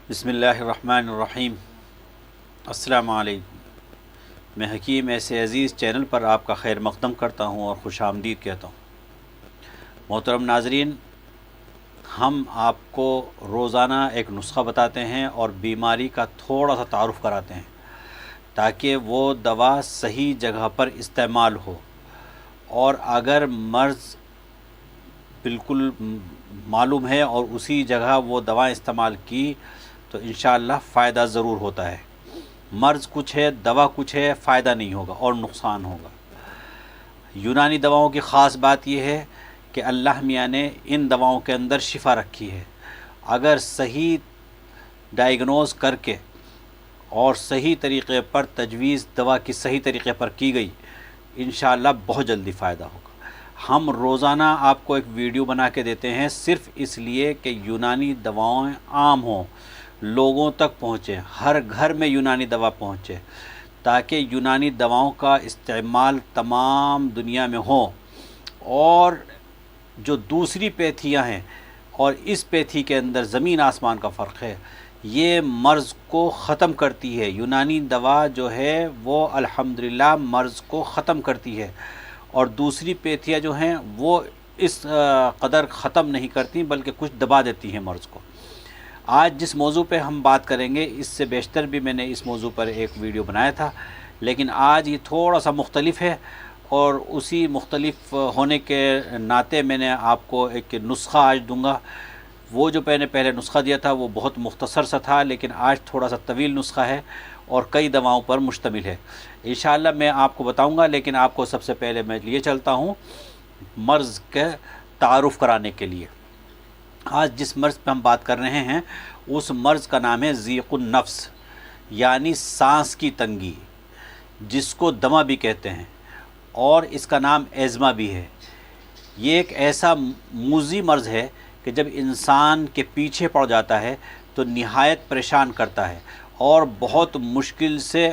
بسم اللہ الرحمن الرحیم۔ السلام علیکم۔ میں حکیم ایسے عزیز چینل پر آپ کا خیر مقدم کرتا ہوں اور خوش آمدید کہتا ہوں۔ محترم ناظرین، ہم آپ کو روزانہ ایک نسخہ بتاتے ہیں اور بیماری کا تھوڑا سا تعارف کراتے ہیں تاکہ وہ دوا صحیح جگہ پر استعمال ہو، اور اگر مرض بالکل معلوم ہے اور اسی جگہ وہ دوا استعمال کی تو انشاءاللہ فائدہ ضرور ہوتا ہے۔ مرض کچھ ہے، دوا کچھ ہے، فائدہ نہیں ہوگا اور نقصان ہوگا۔ یونانی دواؤں کی خاص بات یہ ہے کہ اللہ میاں نے ان دواؤں کے اندر شفا رکھی ہے۔ اگر صحیح ڈائیگنوز کر کے اور صحیح طریقے پر تجویز دوا کی صحیح طریقے پر کی گئی، انشاءاللہ بہت جلدی فائدہ ہوگا۔ ہم روزانہ آپ کو ایک ویڈیو بنا کے دیتے ہیں صرف اس لیے کہ یونانی دواؤں عام ہوں، لوگوں تک پہنچیں، ہر گھر میں یونانی دوا پہنچے، تاکہ یونانی دواؤں کا استعمال تمام دنیا میں ہو۔ اور جو دوسری پیتھیاں ہیں اور اس پیتھی کے اندر زمین آسمان کا فرق ہے، یہ مرض کو ختم کرتی ہے۔ یونانی دوا جو ہے وہ الحمدللہ مرض کو ختم کرتی ہے، اور دوسری پیتھیاں جو ہیں وہ اس قدر ختم نہیں کرتی بلکہ کچھ دبا دیتی ہیں مرض کو۔ آج جس موضوع پہ ہم بات کریں گے، اس سے بیشتر بھی میں نے اس موضوع پر ایک ویڈیو بنایا تھا، لیکن آج یہ تھوڑا سا مختلف ہے، اور اسی مختلف ہونے کے ناطے میں نے آپ کو ایک نسخہ آج دوں گا۔ وہ جو میں نے پہلے نسخہ دیا تھا وہ بہت مختصر سا تھا، لیکن آج تھوڑا سا طویل نسخہ ہے اور کئی دواؤں پر مشتمل ہے۔ انشاءاللہ میں آپ کو بتاؤں گا، لیکن آپ کو سب سے پہلے میں لیے چلتا ہوں مرض کے تعارف کرانے کے لیے۔ آج جس مرض پہ ہم بات کر رہے ہیں اس مرض کا نام ہے ضیق النفس، یعنی سانس کی تنگی، جس کو دمہ بھی کہتے ہیں، اور اس کا نام ایزما بھی ہے۔ یہ ایک ایسا موذی مرض ہے کہ جب انسان کے پیچھے پڑ جاتا ہے تو نہایت پریشان کرتا ہے اور بہت مشکل سے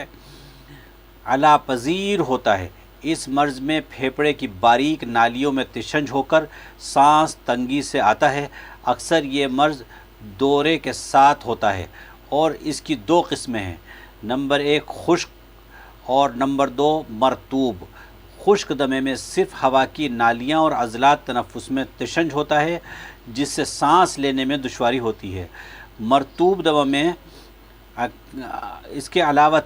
علاج پذیر ہوتا ہے۔ اس مرض میں پھیپھڑے کی باریک نالیوں میں تشنج ہو کر سانس تنگی سے آتا ہے۔ اکثر یہ مرض دورے کے ساتھ ہوتا ہے، اور اس کی دو قسمیں ہیں، نمبر 1 خشک اور نمبر 2 مرطوب۔ خشک دمے میں صرف ہوا کی نالیاں اور عضلات تنفس میں تشنج ہوتا ہے، جس سے سانس لینے میں دشواری ہوتی ہے۔ مرطوب دمے میں اس کے علاوہ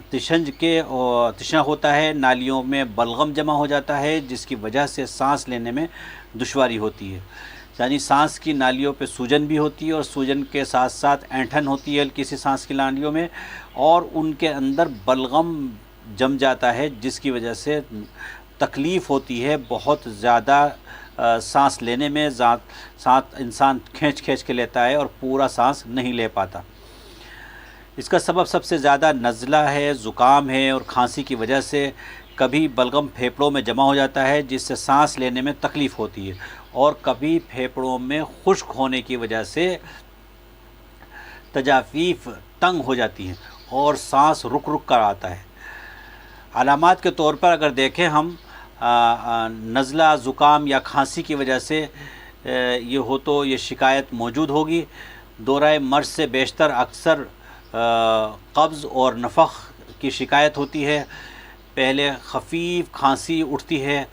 تشنہ ہوتا ہے، نالیوں میں بلغم جمع ہو جاتا ہے، جس کی وجہ سے سانس لینے میں دشواری ہوتی ہے۔ یعنی سانس کی نالیوں پہ سوجن بھی ہوتی ہے، اور سوجن کے ساتھ ساتھ اینٹھن ہوتی ہے ہلکی سی سانس کی نالیوں میں، اور ان کے اندر بلغم جم جاتا ہے، جس کی وجہ سے تکلیف ہوتی ہے بہت زیادہ سانس لینے میں۔ ساتھ انسان کھینچ کے لیتا ہے اور پورا سانس نہیں لے پاتا۔ اس کا سبب سب سے زیادہ نزلہ ہے، زکام ہے، اور کھانسی کی وجہ سے کبھی بلغم پھیپھڑوں میں جمع ہو جاتا ہے، جس سے سانس لینے میں تکلیف ہوتی ہے، اور کبھی پھیپھڑوں میں خشک ہونے کی وجہ سے تجافیف تنگ ہو جاتی ہیں اور سانس رک کر آتا ہے۔ علامات کے طور پر اگر دیکھیں ہم، نزلہ، زکام یا کھانسی کی وجہ سے یہ ہو تو یہ شکایت موجود ہوگی۔ دورہ مرض سے بیشتر اکثر قبض اور نفخ کی شکایت ہوتی ہے۔ پہلے خفیف کھانسی اٹھتی ہے،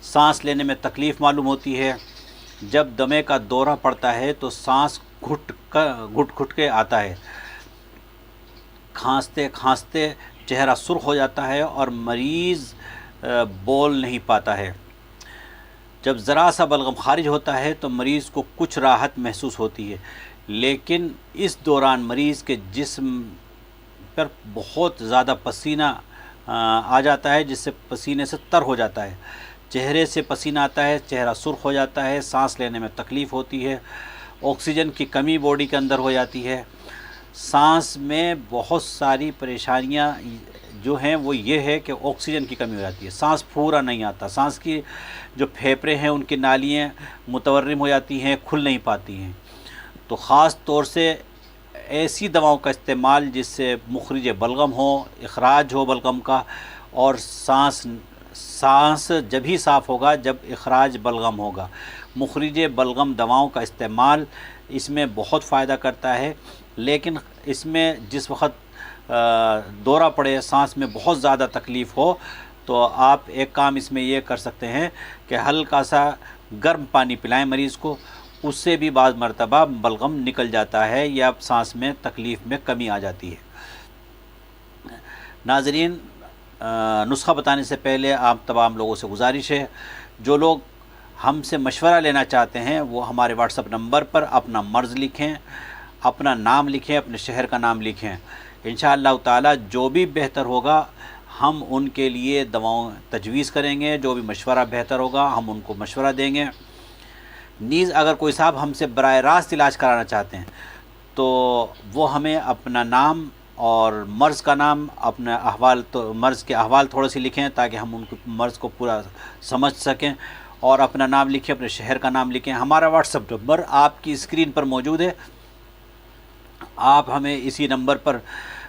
سانس لینے میں تکلیف معلوم ہوتی ہے۔ جب دمے کا دورہ پڑتا ہے تو سانس گھٹ کے آتا ہے، کھانستے چہرہ سرخ ہو جاتا ہے اور مریض بول نہیں پاتا ہے۔ جب ذرا سا بلغم خارج ہوتا ہے تو مریض کو کچھ راحت محسوس ہوتی ہے، لیکن اس دوران مریض کے جسم پر بہت زیادہ پسینہ آ جاتا ہے، جس سے پسینے سے تر ہو جاتا ہے، چہرے سے پسینہ آتا ہے، چہرہ سرخ ہو جاتا ہے، سانس لینے میں تکلیف ہوتی ہے، آکسیجن کی کمی باڈی کے اندر ہو جاتی ہے۔ سانس میں بہت ساری پریشانیاں جو ہیں وہ یہ ہے کہ آکسیجن کی کمی ہو جاتی ہے، سانس پورا نہیں آتا، سانس کی جو پھیپھڑے ہیں ان کی نالیاں متورم ہو جاتی ہیں، کھل نہیں پاتی ہیں۔ تو خاص طور سے ایسی دواؤں کا استعمال جس سے مخرج بلغم ہو، اخراج ہو بلغم کا، اور سانس جب ہی صاف ہوگا جب اخراج بلغم ہوگا۔ مخرج بلغم دواؤں کا استعمال اس میں بہت فائدہ کرتا ہے، لیکن اس میں جس وقت دورہ پڑے، سانس میں بہت زیادہ تکلیف ہو، تو آپ ایک کام اس میں یہ کر سکتے ہیں کہ ہلکا سا گرم پانی پلائیں مریض کو، اس سے بھی بعض مرتبہ بلغم نکل جاتا ہے یا سانس میں تکلیف میں کمی آ جاتی ہے۔ ناظرین، نسخہ بتانے سے پہلے آپ تمام لوگوں سے گزارش ہے، جو لوگ ہم سے مشورہ لینا چاہتے ہیں وہ ہمارے واٹس ایپ نمبر پر اپنا مرض لکھیں، اپنا نام لکھیں، اپنے شہر کا نام لکھیں۔ انشاءاللہ تعالی جو بھی بہتر ہوگا ہم ان کے لیے دواؤں تجویز کریں گے، جو بھی مشورہ بہتر ہوگا ہم ان کو مشورہ دیں گے۔ نیز اگر کوئی صاحب ہم سے براہ راست علاج کرانا چاہتے ہیں تو وہ ہمیں اپنا نام اور مرض کا نام، اپنا احوال، تو مرض کے احوال تھوڑے سے لکھیں تاکہ ہم ان کو مرض کو پورا سمجھ سکیں، اور اپنا نام لکھیں، اپنے شہر کا نام لکھیں۔ ہمارا واٹس ایپ نمبر آپ کی اسکرین پر موجود ہے، آپ ہمیں اسی نمبر پر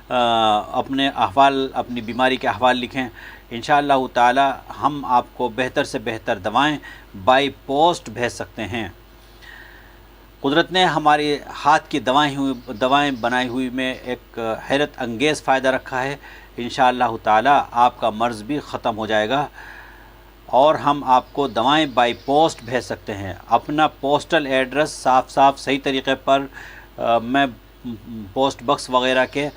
اپنے احوال، اپنی بیماری کے احوال لکھیں۔ انشاءاللہ تعالی ہم آپ کو بہتر سے بہتر دوائیں بائی پوسٹ بھیج سکتے ہیں۔ قدرت نے ہمارے ہاتھ کی دوائیں بنائی ہوئی میں ایک حیرت انگیز فائدہ رکھا ہے۔ انشاءاللہ تعالی آپ کا مرض بھی ختم ہو جائے گا، اور ہم آپ کو دوائیں بائی پوسٹ بھیج سکتے ہیں۔ اپنا پوسٹل ایڈریس صاف صحیح طریقے پر میں پوسٹ باکس وغیرہ کے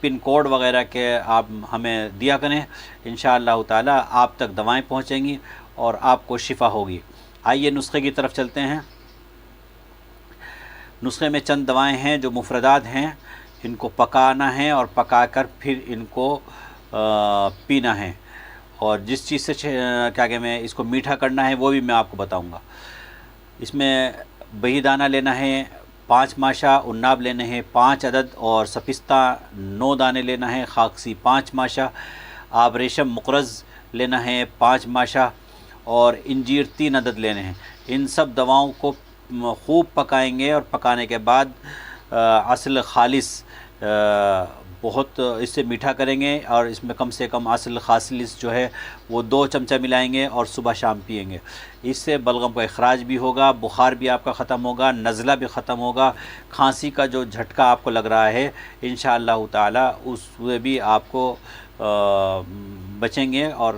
پن کوڈ وغیرہ کے آپ ہمیں دیا کریں، انشاءاللہ تعالی آپ تک دوائیں پہنچیں گی اور آپ کو شفا ہوگی۔ آئیے نسخے کی طرف چلتے ہیں۔ نسخے میں چند دوائیں ہیں جو مفردات ہیں، ان کو پکانا ہے اور پکا کر پھر ان کو پینا ہے، اور جس چیز سے کیا کہ میں اس کو میٹھا کرنا ہے وہ بھی میں آپ کو بتاؤں گا۔ اس میں بہی دانہ لینا ہے 5 ماشا، عناب لینے ہیں 5 عدد، اور سپستہ 9 دانے لینا ہے، خاکسی 5 ماشا، آب ریشم مقرض لینا ہے 5 ماشا، اور انجیر 3 عدد لینے ہیں۔ ان سب دواؤں کو خوب پکائیں گے، اور پکانے کے بعد عسل خالص بہت اس سے میٹھا کریں گے، اور اس میں کم سے کم عسل خالص جو ہے وہ 2 چمچہ ملائیں گے اور صبح شام پئیں گے۔ اس سے بلغم کا اخراج بھی ہوگا، بخار بھی آپ کا ختم ہوگا، نزلہ بھی ختم ہوگا، کھانسی کا جو جھٹکا آپ کو لگ رہا ہے انشاءاللہ تعالی اس سے بھی آپ کو بچیں گے، اور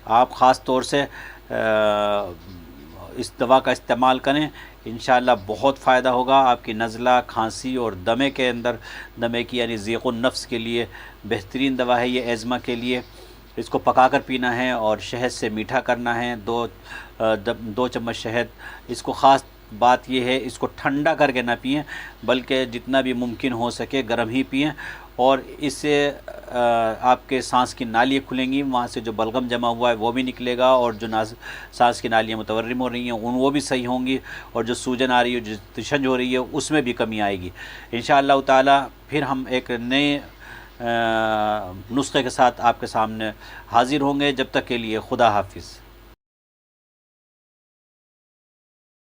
آپ خاص طور سے اس دوا کا استعمال کریں، انشاءاللہ بہت فائدہ ہوگا آپ کی نزلہ، کھانسی اور دمے کے اندر، دمے کی یعنی ضیق النفس کے لیے بہترین دوا ہے یہ ایزما کے لیے۔ اس کو پکا کر پینا ہے اور شہد سے میٹھا کرنا ہے، 2 چمچ شہد۔ اس کو خاص بات یہ ہے اس کو ٹھنڈا کر کے نہ پئیں، بلکہ جتنا بھی ممکن ہو سکے گرم ہی پئیں، اور اس سے آپ کے سانس کی نالیاں کھلیں گی، وہاں سے جو بلغم جمع ہوا ہے وہ بھی نکلے گا، اور جو سانس کی نالیاں متورم ہو رہی ہیں وہ بھی صحیح ہوں گی، اور جو سوجن آ رہی ہے، جو تشنج ہو رہی ہے اس میں بھی کمی آئے گی انشاءاللہ تعالی۔ پھر ہم ایک نئے نسخے کے ساتھ آپ کے سامنے حاضر ہوں گے، جب تک کے لیے خدا حافظ۔